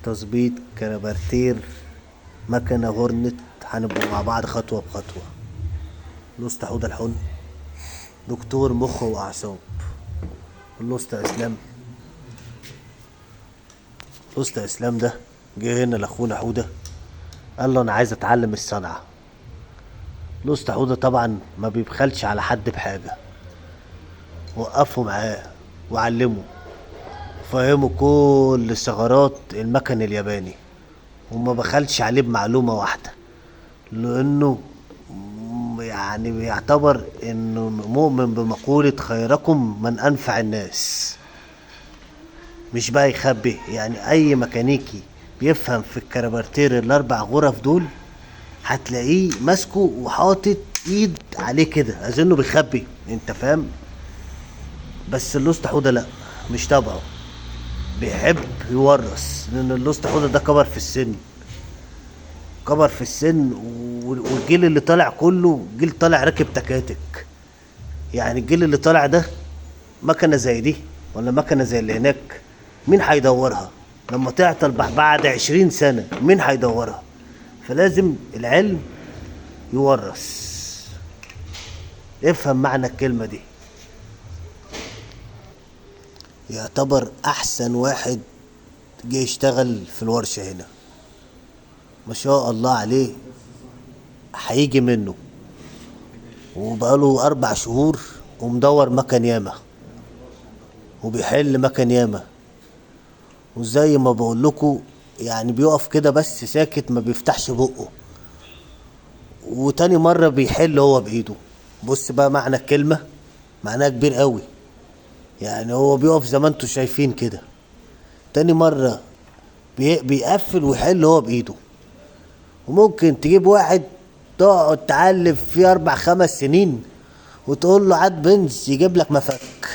تظبيط كربرتير مكنة هورنت، هنبقوا مع بعض خطوة بخطوة. الأسطى حوده الحن، دكتور مخ وأعصاب. الأسطى إسلام، الأسطى إسلام ده جه هنا لأخونا حوده، قال له أنا عايز أتعلم الصنعة. الأسطى حوده طبعا ما بيبخلش على حد بحاجة، وقفوا معاه وعلمه، فهموا كل ثغرات المكن الياباني، وما بخلش عليه بمعلومة واحدة، لأنه يعني بيعتبر انه مؤمن بمقولة خيركم من انفع الناس. مش بقى يخبي، يعني اي ميكانيكي بيفهم في الكربرتير الاربع غرف دول هتلاقيه ماسكه وحاطط ايد عليه كده، اظنه بيخبي، انت فاهم. بس اللوست حوده لا، مش تبعه، بيحب يورث، لان اللوست حوده ده كبر في السن، كبر في السن، والجيل اللي طالع كله جيل طالع راكب تكاتك. يعني الجيل اللي طالع ده مكنه زي دي ولا مكنه زي اللي هناك، مين هيدورها لما تعطل بعد 20 سنة؟ مين هيدورها؟ فلازم العلم يورث. افهم معنى الكلمة دي. يعتبر احسن واحد جه يشتغل في الورشة هنا، ما شاء الله عليه، هيجي منه، وبقاله 4 شهور ومدور مكن ياما، وبيحل مكن ياما، وزي ما بقول لكم يعني بيقف كده بس ساكت، ما بيفتحش بقه، وتاني مرة بيحل هو بإيده. بص بقى معنى الكلمة، معناها كبير قوي. يعني هو بيقف زي ما انتوا شايفين كده، تاني مرة بيقفل ويحل هو بإيده. وممكن تجيب واحد تقعد تعلم فيه 4 5 سنين وتقول له عاد بنز يجيب لك مفك.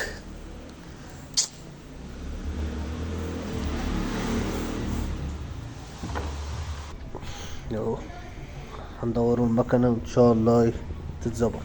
اهو هندوروا المكنة وان شاء الله تتظبط.